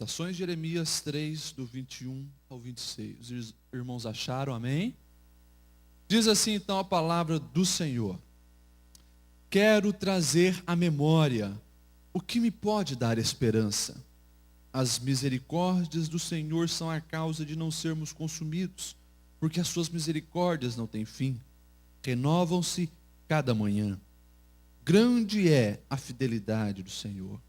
anotações, Jeremias 3, do 21 ao 26. Os irmãos acharam, amém? Diz assim então a palavra do Senhor: quero trazer à memória o que me pode dar esperança. As misericórdias do Senhor são a causa de não sermos consumidos, porque as suas misericórdias não têm fim, renovam-se cada manhã. Grande é a fidelidade do Senhor.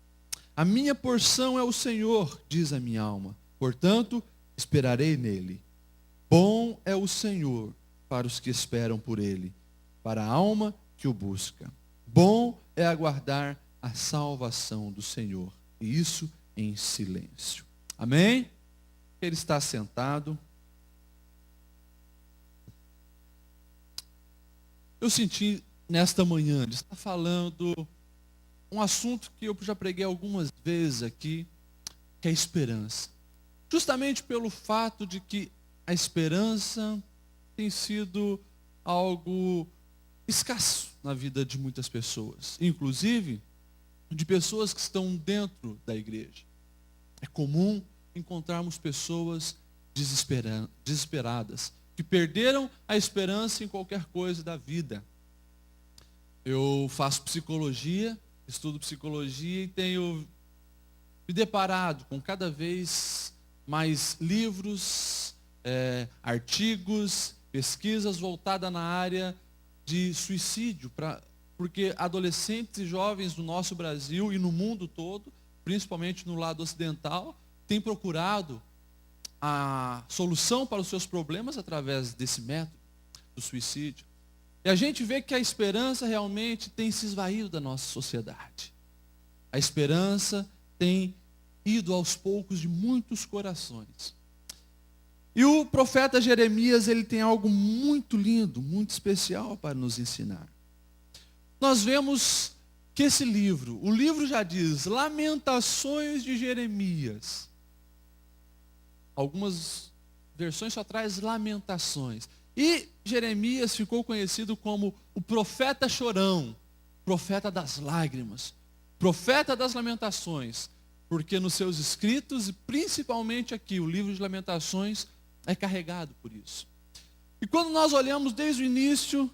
A minha porção é o Senhor, diz a minha alma, portanto, esperarei nele. Bom é o Senhor para os que esperam por ele, para a alma que o busca. Bom é aguardar a salvação do Senhor, e isso em silêncio. Amém? Ele está sentado. Eu senti nesta manhã de estar falando um assunto que eu já preguei algumas vezes aqui, que é a esperança. Justamente pelo fato de que a esperança tem sido algo escasso na vida de muitas pessoas, inclusive de pessoas que estão dentro da igreja. É comum encontrarmos pessoas desesperadas, que perderam a esperança em qualquer coisa da vida. Eu faço psicologia, estudo psicologia e tenho me deparado com cada vez mais livros, artigos, pesquisas voltadas na área de suicídio, porque adolescentes e jovens do nosso Brasil e no mundo todo, principalmente no lado ocidental, têm procurado a solução para os seus problemas através desse método do suicídio. E a gente vê que a esperança realmente tem se esvaído da nossa sociedade. A esperança tem ido aos poucos de muitos corações. E o profeta Jeremias, ele tem algo muito lindo, muito especial para nos ensinar. Nós vemos que esse livro, o livro já diz, Lamentações de Jeremias. Algumas versões só traz lamentações. E Jeremias ficou conhecido como o profeta chorão, profeta das lágrimas, profeta das lamentações, porque nos seus escritos, e principalmente aqui, o livro de Lamentações, é carregado por isso. E quando nós olhamos desde o início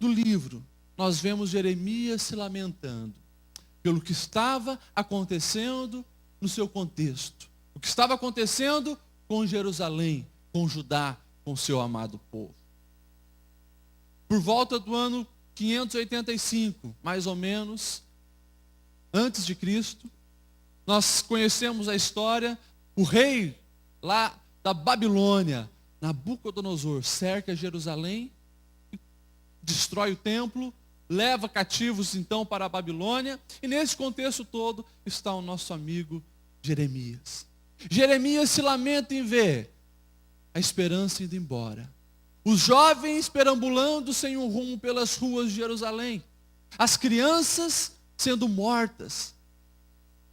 do livro, nós vemos Jeremias se lamentando pelo que estava acontecendo no seu contexto, o que estava acontecendo com Jerusalém, com Judá, com seu amado povo. Por volta do ano 585, mais ou menos, antes de Cristo, nós conhecemos a história, o rei lá da Babilônia, Nabucodonosor, cerca Jerusalém, destrói o templo, leva cativos então para a Babilônia, e nesse contexto todo está o nosso amigo Jeremias. Jeremias se lamenta em ver a esperança indo embora. Os jovens perambulando sem um rumo pelas ruas de Jerusalém. As crianças sendo mortas.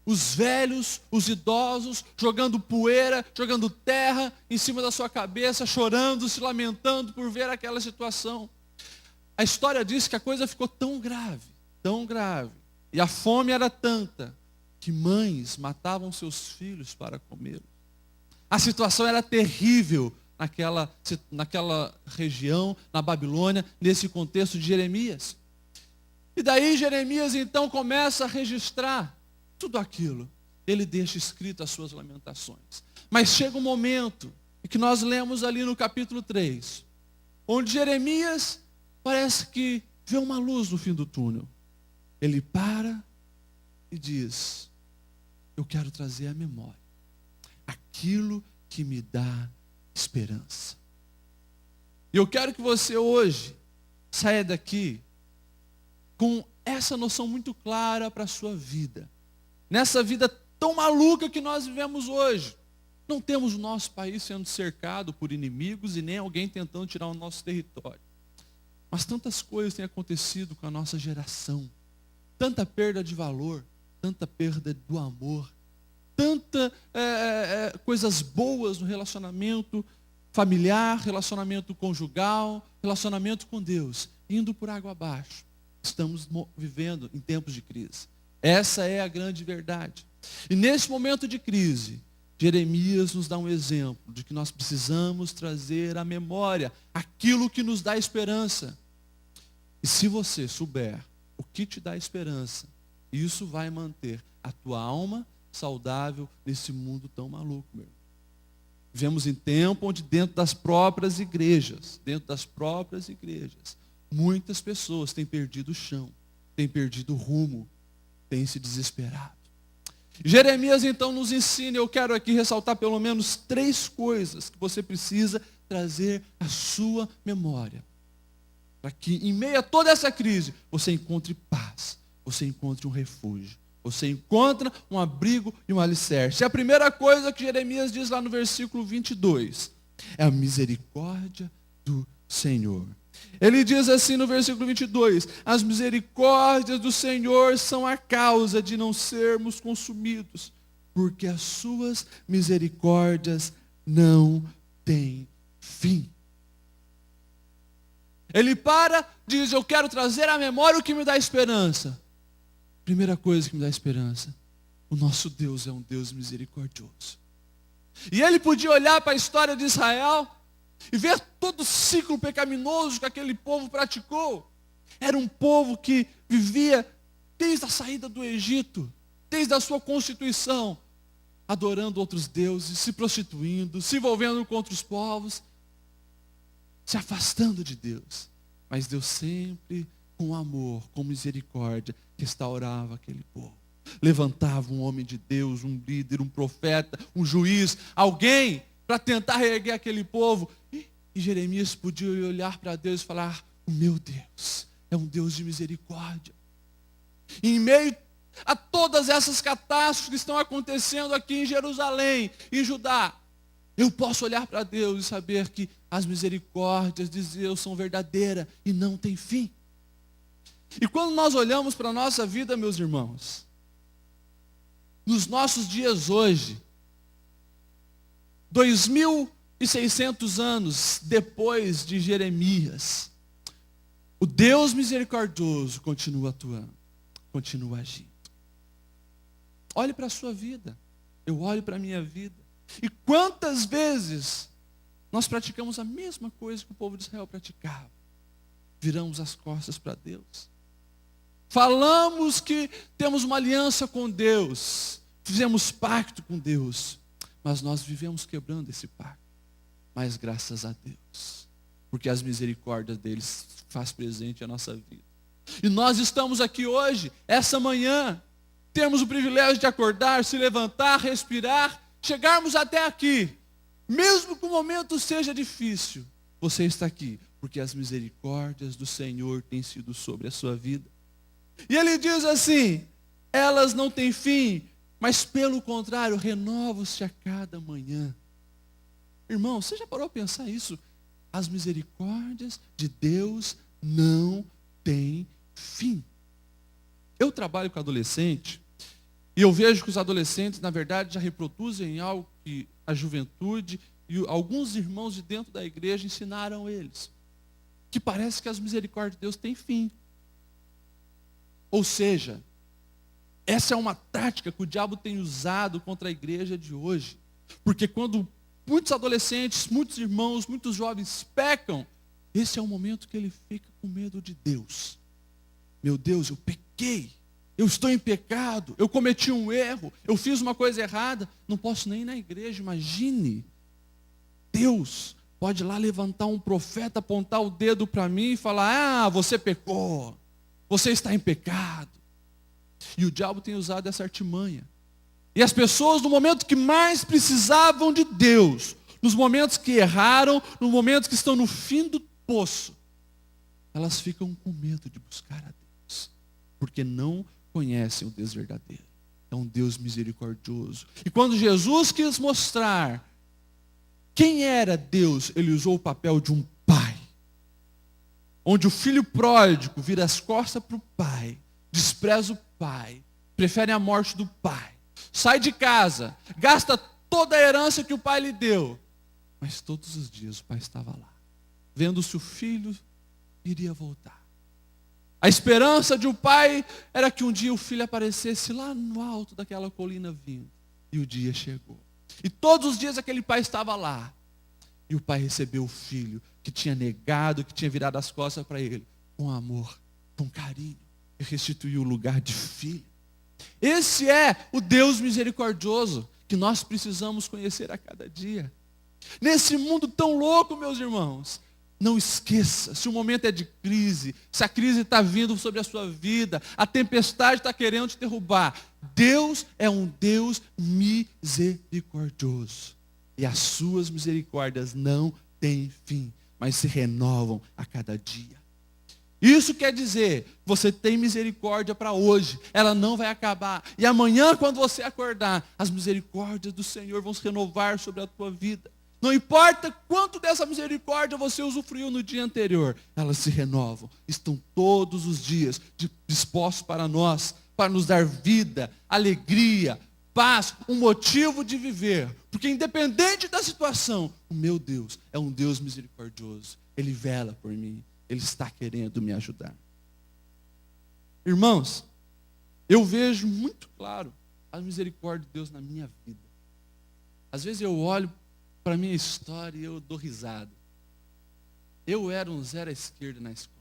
Os velhos, os idosos, jogando poeira, jogando terra em cima da sua cabeça, chorando, se lamentando por ver aquela situação. A história diz que a coisa ficou tão grave, e a fome era tanta, que mães matavam seus filhos para comer. A situação era terrível naquela região, na Babilônia, nesse contexto de Jeremias. E daí Jeremias então começa a registrar tudo aquilo. Ele deixa escrito as suas lamentações. Mas chega um momento em que nós lemos ali no capítulo 3, onde Jeremias parece que vê uma luz no fim do túnel. Ele para e diz: eu quero trazer à memória aquilo que me dá esperança. E eu quero que você hoje saia daqui com essa noção muito clara para a sua vida. Nessa vida tão maluca que nós vivemos hoje. Não temos o nosso país sendo cercado por inimigos e nem alguém tentando tirar o nosso território. Mas tantas coisas têm acontecido com a nossa geração. Tanta perda de valor, tanta perda do amor, tanta coisas boas no relacionamento familiar, relacionamento conjugal, relacionamento com Deus, indo por água abaixo. Estamos vivendo em tempos de crise. Essa é a grande verdade. E nesse momento de crise, Jeremias nos dá um exemplo de que nós precisamos trazer à memória aquilo que nos dá esperança. E se você souber o que te dá esperança, isso vai manter a tua alma saudável nesse mundo tão maluco, meu irmão. Vivemos em tempo onde dentro das próprias igrejas, muitas pessoas têm perdido o chão, têm perdido o rumo, têm se desesperado. Jeremias então nos ensina, eu quero aqui ressaltar pelo menos 3 coisas que você precisa trazer à sua memória. Para que em meio a toda essa crise, você encontre paz, você encontre um refúgio, você encontra um abrigo e um alicerce. E a primeira coisa que Jeremias diz lá no versículo 22, é a misericórdia do Senhor. Ele diz assim no versículo 22, as misericórdias do Senhor são a causa de não sermos consumidos, porque as suas misericórdias não têm fim. Ele diz, eu quero trazer à memória o que me dá esperança. Primeira coisa que me dá esperança, o nosso Deus é um Deus misericordioso. E ele podia olhar para a história de Israel e ver todo o ciclo pecaminoso que aquele povo praticou. Era um povo que vivia desde a saída do Egito, desde a sua constituição, adorando outros deuses, se prostituindo, se envolvendo com outros povos, se afastando de Deus. Mas Deus sempre, com amor, com misericórdia, restaurava aquele povo. Levantava um homem de Deus, um líder, um profeta, um juiz, alguém para tentar reerguer aquele povo. E Jeremias podia olhar para Deus e falar, o meu Deus é um Deus de misericórdia. E em meio a todas essas catástrofes que estão acontecendo aqui em Jerusalém, em Judá, eu posso olhar para Deus e saber que as misericórdias de Deus são verdadeiras e não têm fim. E quando nós olhamos para a nossa vida, meus irmãos, nos nossos dias hoje, 2.600 anos depois de Jeremias, o Deus misericordioso continua atuando, continua agindo. Olhe para a sua vida, eu olho para a minha vida. E quantas vezes nós praticamos a mesma coisa que o povo de Israel praticava? Viramos as costas para Deus. Falamos que temos uma aliança com Deus, fizemos pacto com Deus, mas nós vivemos quebrando esse pacto. Mas graças a Deus, porque as misericórdias deles faz presente a nossa vida. E nós estamos aqui hoje, essa manhã, temos o privilégio de acordar, se levantar, respirar, chegarmos até aqui. Mesmo que o momento seja difícil, você está aqui, porque as misericórdias do Senhor têm sido sobre a sua vida. E ele diz assim, elas não têm fim, mas pelo contrário, renovam-se a cada manhã. Irmão, você já parou a pensar isso? As misericórdias de Deus não têm fim. Eu trabalho com adolescente, e eu vejo que os adolescentes, na verdade, já reproduzem algo que a juventude e alguns irmãos de dentro da igreja ensinaram eles. Que parece que as misericórdias de Deus têm fim. Ou seja, essa é uma tática que o diabo tem usado contra a igreja de hoje. Porque quando muitos adolescentes, muitos irmãos, muitos jovens pecam, esse é o momento que ele fica com medo de Deus. Meu Deus, eu pequei. Eu estou em pecado, eu cometi um erro, eu fiz uma coisa errada, não posso nem ir na igreja, imagine. Deus pode lá levantar um profeta, apontar o dedo para mim e falar, você pecou, você está em pecado. E o diabo tem usado essa artimanha. E as pessoas no momento que mais precisavam de Deus, nos momentos que erraram, nos momentos que estão no fim do poço, elas ficam com medo de buscar a Deus, porque não conhecem o Deus verdadeiro. É um Deus misericordioso. E quando Jesus quis mostrar quem era Deus, ele usou o papel de um pai. Onde o filho pródigo vira as costas para o pai, despreza o pai, prefere a morte do pai, sai de casa, gasta toda a herança que o pai lhe deu. Mas todos os dias o pai estava lá, vendo se o filho iria voltar. A esperança de um pai era que um dia o filho aparecesse lá no alto daquela colina vindo. E o dia chegou. E todos os dias aquele pai estava lá. E o pai recebeu o filho que tinha negado, que tinha virado as costas para ele, com amor, com carinho, e restituiu o lugar de filho. Esse é o Deus misericordioso que nós precisamos conhecer a cada dia. Nesse mundo tão louco, meus irmãos, não esqueça, se o momento é de crise, se a crise está vindo sobre a sua vida, a tempestade está querendo te derrubar, Deus é um Deus misericordioso. E as suas misericórdias não têm fim, mas se renovam a cada dia. Isso quer dizer, você tem misericórdia para hoje, ela não vai acabar. E amanhã, quando você acordar, as misericórdias do Senhor vão se renovar sobre a tua vida. Não importa quanto dessa misericórdia você usufruiu no dia anterior, elas se renovam. Estão todos os dias dispostos para nós, para nos dar vida, alegria, paz, um motivo de viver. Porque independente da situação, o meu Deus é um Deus misericordioso. Ele vela por mim. Ele está querendo me ajudar. Irmãos, eu vejo muito claro a misericórdia de Deus na minha vida. Às vezes eu olho para a minha história e eu dou risada. Eu era um zero à esquerda na escola.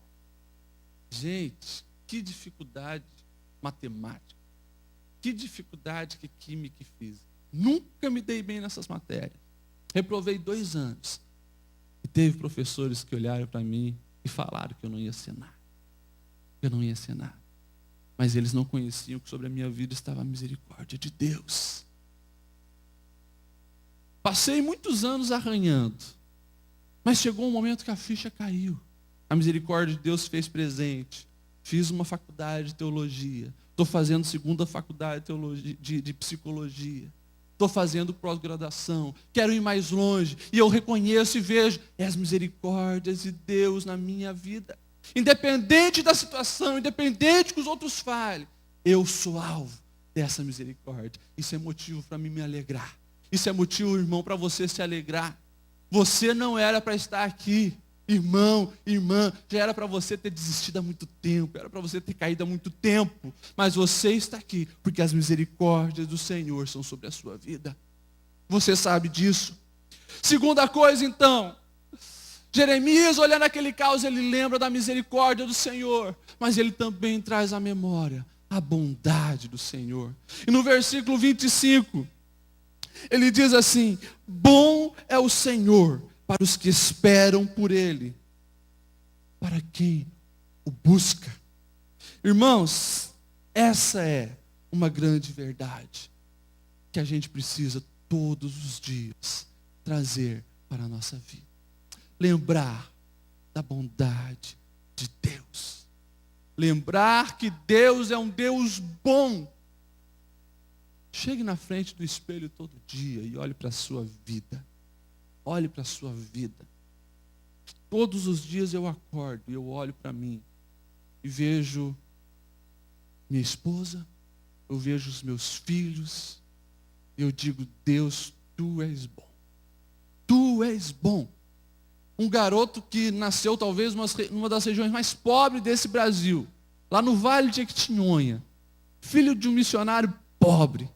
Gente, que dificuldade matemática. Que dificuldade que química e física. Nunca me dei bem nessas matérias. Reprovei 2 anos. E teve professores que olharam para mim e falaram que eu não ia ser nada. Eu não ia ser nada. Mas eles não conheciam que sobre a minha vida estava a misericórdia de Deus. Passei muitos anos arranhando. Mas chegou um momento que a ficha caiu. A misericórdia de Deus se fez presente. Fiz uma faculdade de teologia. Estou fazendo 2ª faculdade de, teologia, de psicologia. Estou fazendo pós-graduação, quero ir mais longe, e eu reconheço e vejo as misericórdias de Deus na minha vida. Independente da situação, independente que os outros falem, eu sou alvo dessa misericórdia. Isso é motivo para mim me alegrar. Isso é motivo, irmão, para você se alegrar. Você não era para estar aqui. Irmão, irmã, já era para você ter desistido há muito tempo, era para você ter caído há muito tempo, mas você está aqui, porque as misericórdias do Senhor são sobre a sua vida. Você sabe disso. Segunda coisa, então, Jeremias, olhando aquele caos, ele lembra da misericórdia do Senhor, mas ele também traz à memória a bondade do Senhor. E no versículo 25, ele diz assim: bom é o Senhor para os que esperam por Ele, para quem o busca. Irmãos, essa é uma grande verdade que a gente precisa todos os dias trazer para a nossa vida. Lembrar da bondade de Deus. Lembrar que Deus é um Deus bom. Chegue na frente do espelho todo dia e olhe para a sua vida. Olhe para a sua vida. Todos os dias eu acordo e eu olho para mim e vejo minha esposa, eu vejo os meus filhos, e eu digo: Deus, Tu és bom. Tu és bom. Um garoto que nasceu talvez numa das regiões mais pobres desse Brasil, lá no Vale de Jequitinhonha, filho de um missionário pobre.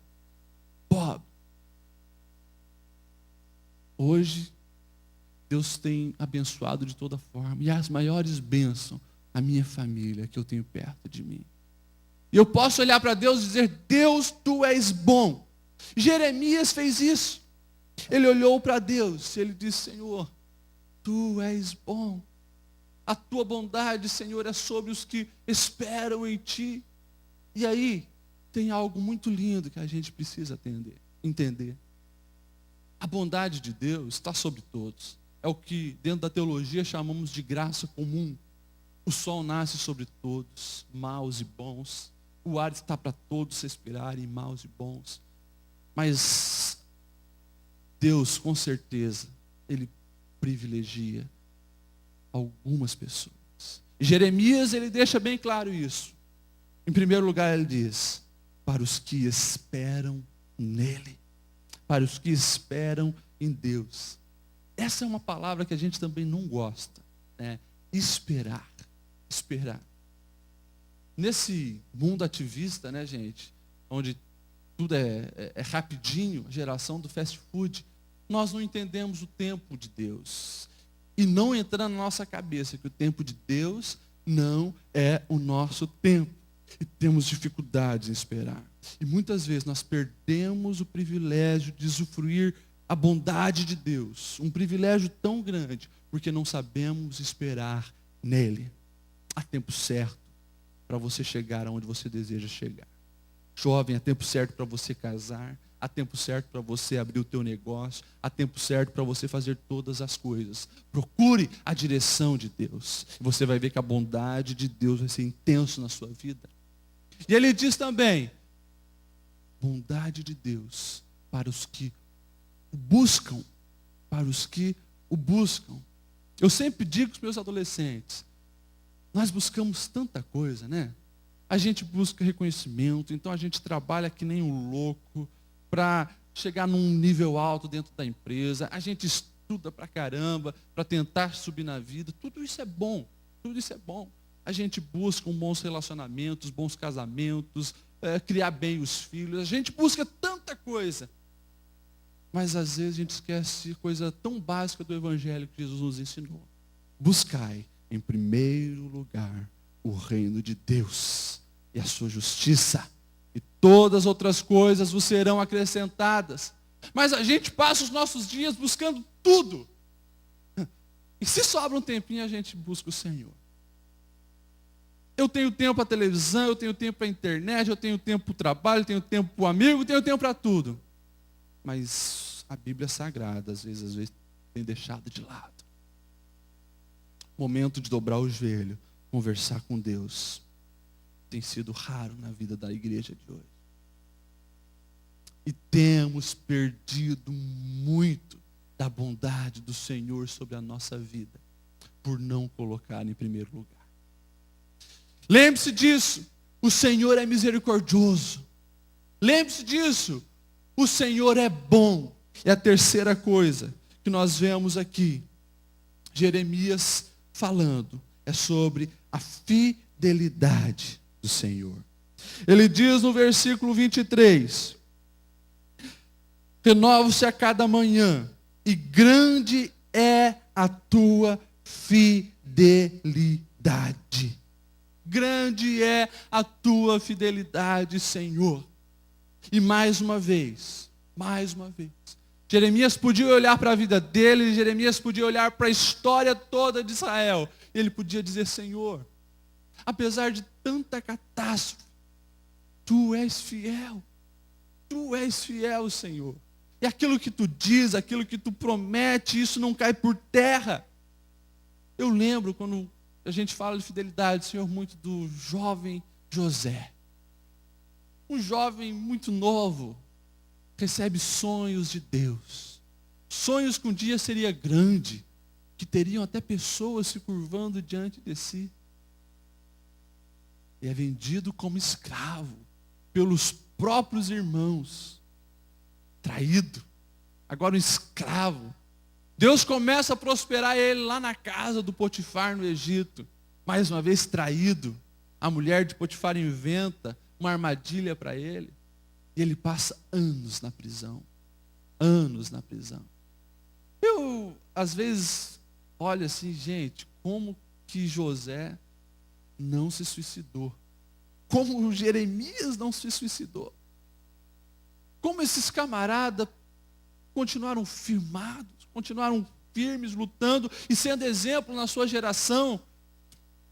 Hoje, Deus tem abençoado de toda forma. E as maiores bênçãos, a minha família que eu tenho perto de mim. E eu posso olhar para Deus e dizer: Deus, Tu és bom. Jeremias fez isso. Ele olhou para Deus e ele disse: Senhor, Tu és bom. A Tua bondade, Senhor, é sobre os que esperam em Ti. E aí, tem algo muito lindo que a gente precisa entender. A bondade de Deus está sobre todos. É o que dentro da teologia chamamos de graça comum. O sol nasce sobre todos, maus e bons. O ar está para todos respirarem, maus e bons. Mas Deus, com certeza, Ele privilegia algumas pessoas. E Jeremias, ele deixa bem claro isso. Em primeiro lugar, ele diz: para os que esperam nele. Para os que esperam em Deus. Essa é uma palavra que a gente também não gosta, né? Esperar. Nesse mundo ativista, né, gente, onde tudo é rapidinho, a geração do fast food, nós não entendemos o tempo de Deus. E não entra na nossa cabeça que o tempo de Deus não é o nosso tempo. E temos dificuldades em esperar. E muitas vezes nós perdemos o privilégio de usufruir a bondade de Deus. Um privilégio tão grande, porque não sabemos esperar nele. Há tempo certo para você chegar aonde você deseja chegar. Jovem, há tempo certo para você casar. Há tempo certo para você abrir o teu negócio. Há tempo certo para você fazer todas as coisas. Procure a direção de Deus. E você vai ver que a bondade de Deus vai ser intenso na sua vida. E ele diz também, bondade de Deus para os que o buscam. Para os que o buscam. Eu sempre digo para os meus adolescentes, nós buscamos tanta coisa, né? A gente busca reconhecimento, então a gente trabalha que nem um louco para chegar num nível alto dentro da empresa. A gente estuda pra caramba para tentar subir na vida. Tudo isso é bom, tudo isso é bom. A gente busca bons relacionamentos, bons casamentos, criar bem os filhos. A gente busca tanta coisa. Mas às vezes a gente esquece coisa tão básica do evangelho que Jesus nos ensinou. Buscai em primeiro lugar o reino de Deus e a sua justiça, e todas as outras coisas vos serão acrescentadas. Mas a gente passa os nossos dias buscando tudo. E se sobra um tempinho, a gente busca o Senhor. Eu tenho tempo para a televisão, eu tenho tempo para a internet, eu tenho tempo para o trabalho, eu tenho tempo para o amigo, eu tenho tempo para tudo. Mas a Bíblia é sagrada, às vezes tem deixado de lado. Momento de dobrar o joelho, conversar com Deus, tem sido raro na vida da igreja de hoje. E temos perdido muito da bondade do Senhor sobre a nossa vida, por não colocar em primeiro lugar. Lembre-se disso, o Senhor é misericordioso. Lembre-se disso, o Senhor é bom. E a terceira coisa que nós vemos aqui, Jeremias falando, é sobre a fidelidade do Senhor. Ele diz no versículo 23, renova-se a cada manhã, e grande é a tua fidelidade. Grande é a tua fidelidade, Senhor. E mais uma vez, Jeremias podia olhar para a vida dele, Jeremias podia olhar para a história toda de Israel. Ele podia dizer, Senhor, apesar de tanta catástrofe, Tu és fiel, Senhor. E aquilo que Tu diz, aquilo que Tu promete, isso não cai por terra. Eu lembro quando a gente fala de fidelidade, Senhor, muito do jovem José. Um jovem muito novo, recebe sonhos de Deus. Sonhos que um dia seria grande, que teriam até pessoas se curvando diante de si. E é vendido como escravo pelos próprios irmãos. Traído. Agora um escravo. Deus começa a prosperar ele lá na casa do Potifar no Egito. Mais uma vez traído. A mulher de Potifar inventa uma armadilha para ele. E ele passa anos na prisão. Anos na prisão. Eu, às vezes, olho assim, gente, como que José não se suicidou? Como Jeremias não se suicidou? Como esses camaradas continuaram firmados, continuaram firmes, lutando e sendo exemplo na sua geração?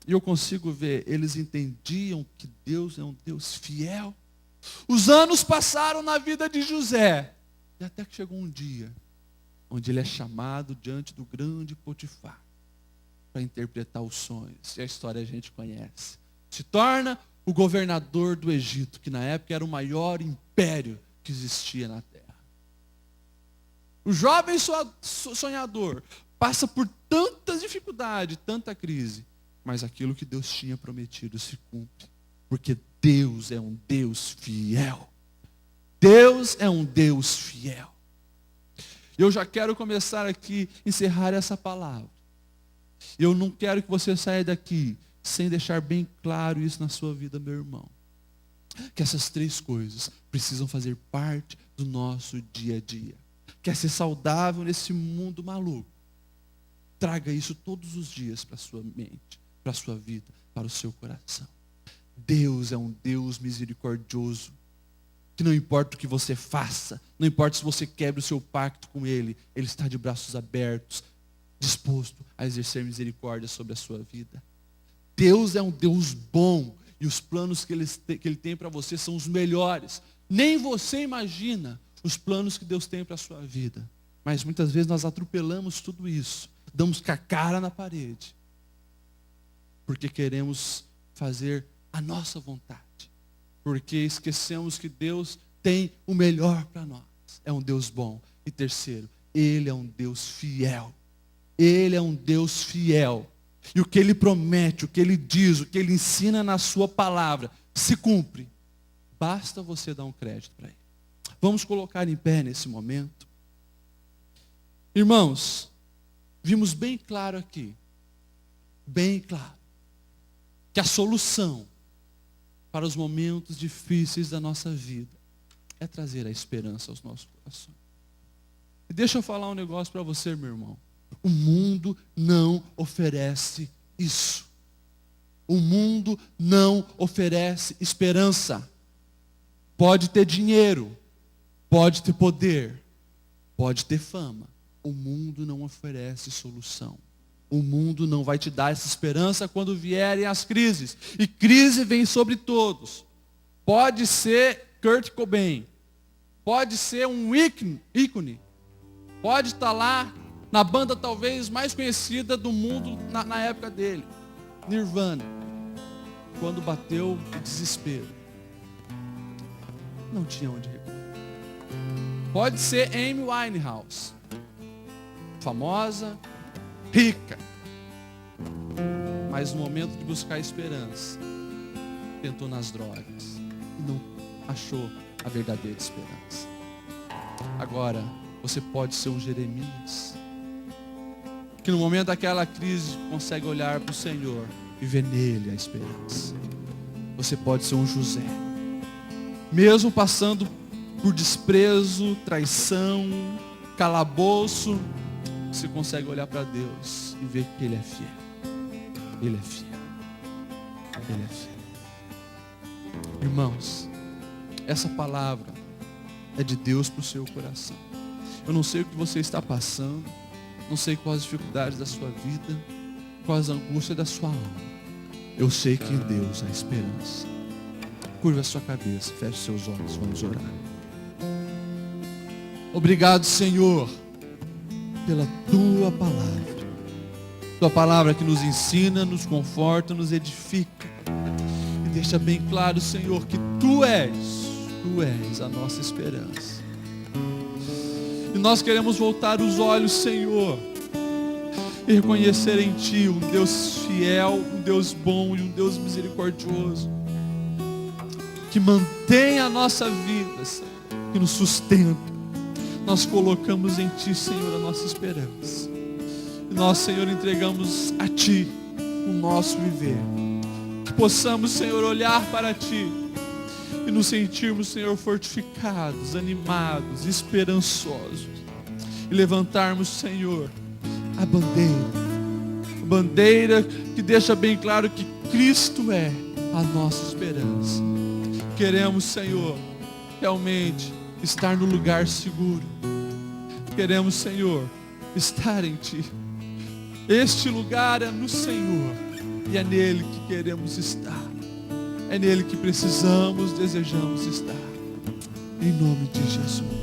E eu consigo ver, eles entendiam que Deus é um Deus fiel. Os anos passaram na vida de José, e até que chegou um dia, onde ele é chamado diante do grande Potifar, para interpretar os sonhos, e a história a gente conhece. Se torna o governador do Egito, que na época era o maior império que existia na terra. O jovem sonhador passa por tantas dificuldades, tanta crise, mas aquilo que Deus tinha prometido se cumpre, porque Deus é um Deus fiel. Deus é um Deus fiel. Eu já quero começar aqui, encerrar essa palavra. Eu não quero que você saia daqui sem deixar bem claro isso na sua vida, meu irmão. que essas 3 coisas precisam fazer parte do nosso dia a dia. Quer ser saudável nesse mundo maluco? Traga isso todos os dias para a sua mente, para a sua vida, para o seu coração. Deus é um Deus misericordioso, que não importa o que você faça, não importa se você quebre o seu pacto com Ele, Ele está de braços abertos, disposto a exercer misericórdia sobre a sua vida. Deus é um Deus bom, e os planos que Ele tem para você são os melhores. Nem você imagina os planos que Deus tem para a sua vida. Mas muitas vezes nós atropelamos tudo isso, damos com a cara na parede, porque queremos fazer a nossa vontade, porque esquecemos que Deus tem o melhor para nós. É um Deus bom. E terceiro, Ele é um Deus fiel. Ele é um Deus fiel. E o que Ele promete, o que Ele diz, o que Ele ensina na sua palavra, se cumpre. Basta você dar um crédito para Ele. Vamos colocar em pé nesse momento. Irmãos, vimos bem claro aqui, bem claro, que a solução para os momentos difíceis da nossa vida é trazer a esperança aos nossos corações. E deixa eu falar um negócio para você, meu irmão. O mundo não oferece isso. O mundo não oferece esperança. Pode ter dinheiro, pode ter poder, pode ter fama. O mundo não oferece solução. O mundo não vai te dar essa esperança quando vierem as crises. E crise vem sobre todos. Pode ser Kurt Cobain. Pode ser um ícone. Pode estar lá na banda talvez mais conhecida do mundo na época dele. Nirvana. Quando bateu o desespero, não tinha onde recorrer. Pode ser Amy Winehouse. Famosa, rica, mas no momento de buscar esperança, tentou nas drogas e não achou a verdadeira esperança. Agora, você pode ser um Jeremias, que no momento daquela crise consegue olhar para o Senhor e ver nele a esperança. Você pode ser um José, mesmo passando por desprezo, traição, calabouço, você consegue olhar para Deus e ver que Ele é fiel. Ele é fiel. Ele é fiel. Irmãos, essa palavra é de Deus para o seu coração. Eu não sei o que você está passando, não sei quais as dificuldades da sua vida, quais as angústias da sua alma. Eu sei que em Deus há esperança. Curva a sua cabeça, feche seus olhos, vamos orar. Obrigado, Senhor, pela Tua palavra que nos ensina, nos conforta, nos edifica, e deixa bem claro, Senhor, que Tu és a nossa esperança, e nós queremos voltar os olhos, Senhor, e reconhecer em Ti um Deus fiel, um Deus bom e um Deus misericordioso, que mantém a nossa vida, Senhor, que nos sustenta. Nós colocamos em Ti, Senhor, a nossa esperança. E nós, Senhor, entregamos a Ti o nosso viver. Que possamos, Senhor, olhar para Ti e nos sentirmos, Senhor, fortificados, animados, esperançosos. E levantarmos, Senhor, a bandeira que deixa bem claro que Cristo é a nossa esperança. Queremos, Senhor, realmente estar no lugar seguro. Queremos, Senhor, estar em Ti. Este lugar é no Senhor, e é nele que queremos estar. É nele que precisamos, desejamos estar. Em nome de Jesus.